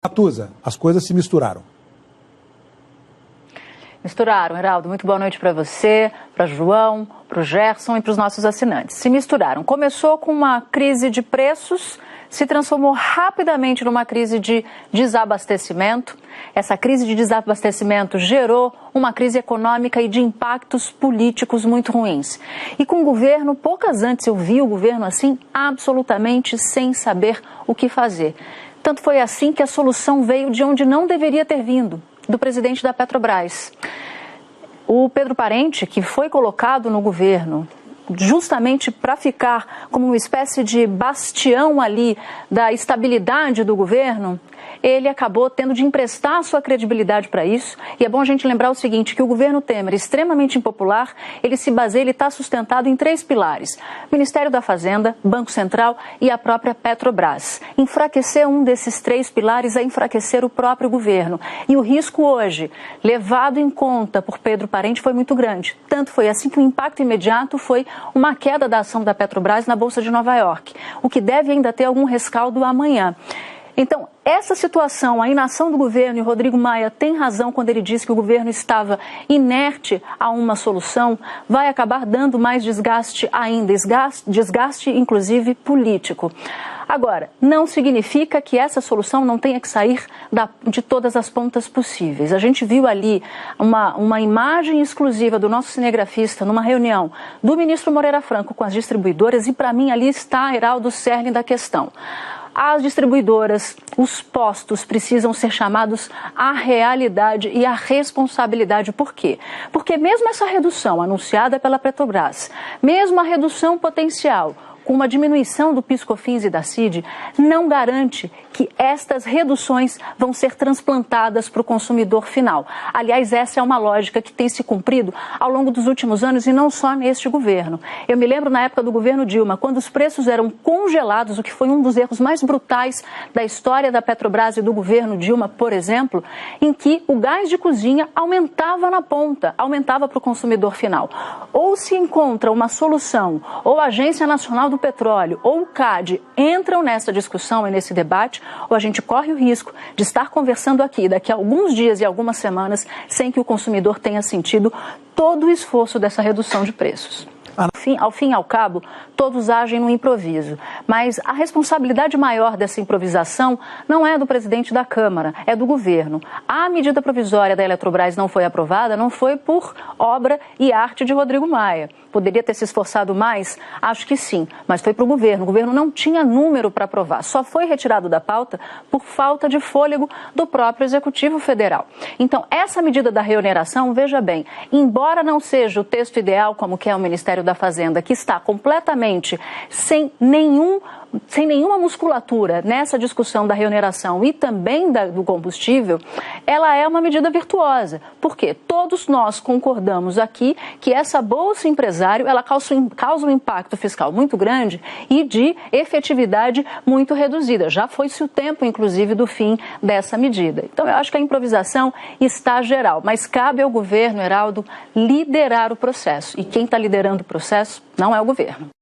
Natuza, as coisas se misturaram. Misturaram, Heraldo. Muito boa noite para você, para João, para o Gerson e para os nossos assinantes. Se misturaram. Começou com uma crise de preços, se transformou rapidamente numa crise de desabastecimento. Essa crise de desabastecimento gerou uma crise econômica e de impactos políticos muito ruins. E com o governo, poucas antes eu vi o governo assim, absolutamente sem saber o que fazer. Tanto foi assim que a solução veio de onde não deveria ter vindo, do presidente da Petrobras. O Pedro Parente, que foi colocado no governo justamente para ficar como uma espécie de bastião ali da estabilidade do governo, ele acabou tendo de emprestar sua credibilidade para isso. E é bom a gente lembrar o seguinte, que o governo Temer, extremamente impopular, ele está sustentado em 3 pilares: Ministério da Fazenda, Banco Central e a própria Petrobras. Enfraquecer um desses 3 pilares é enfraquecer o próprio governo. E o risco hoje, levado em conta por Pedro Parente, foi muito grande. Tanto foi assim que o impacto imediato foi uma queda da ação da Petrobras na Bolsa de Nova York, o que deve ainda ter algum rescaldo amanhã. Então, essa situação, a inação do governo, e Rodrigo Maia tem razão quando ele diz que o governo estava inerte a uma solução, vai acabar dando mais desgaste ainda, desgaste inclusive político. Agora, não significa que essa solução não tenha que sair de todas as pontas possíveis. A gente viu ali uma imagem exclusiva do nosso cinegrafista numa reunião do ministro Moreira Franco com as distribuidoras e, para mim, ali está, Heraldo, o cerne da questão. As distribuidoras, os postos precisam ser chamados à realidade e à responsabilidade. Por quê? Porque mesmo essa redução anunciada pela Petrobras, mesmo a redução potencial, com uma diminuição do PIS/COFINS e da CID, não garante que estas reduções vão ser transplantadas para o consumidor final. Aliás, essa é uma lógica que tem se cumprido ao longo dos últimos anos e não só neste governo. Eu me lembro na época do governo Dilma, quando os preços eram congelados, o que foi um dos erros mais brutais da história da Petrobras e do governo Dilma, por exemplo, em que o gás de cozinha aumentava na ponta, aumentava para o consumidor final. Ou se encontra uma solução, ou a Agência Nacional do Petróleo ou o CAD entram nessa discussão e nesse debate, ou a gente corre o risco de estar conversando aqui daqui a alguns dias e algumas semanas sem que o consumidor tenha sentido todo o esforço dessa redução de preços. Ao fim e ao cabo, todos agem no improviso, mas a responsabilidade maior dessa improvisação não é do presidente da Câmara, é do governo. A medida provisória da Eletrobras não foi aprovada, não foi por obra e arte de Rodrigo Maia. Poderia ter se esforçado mais? Acho que sim, mas foi para o governo. O governo não tinha número para aprovar, só foi retirado da pauta por falta de fôlego do próprio Executivo Federal. Então, essa medida da reoneração, veja bem, embora não seja o texto ideal como quer o Ministério da Fazenda, que está completamente sem nenhuma musculatura nessa discussão da reoneração e também do combustível, ela é uma medida virtuosa. Por quê? Todos nós concordamos aqui que essa bolsa empresário ela causa um impacto fiscal muito grande e de efetividade muito reduzida. Já foi-se o tempo, inclusive, do fim dessa medida. Então, eu acho que a improvisação está geral, mas cabe ao governo, Heraldo, liderar o processo. E quem está liderando o processo não é o governo.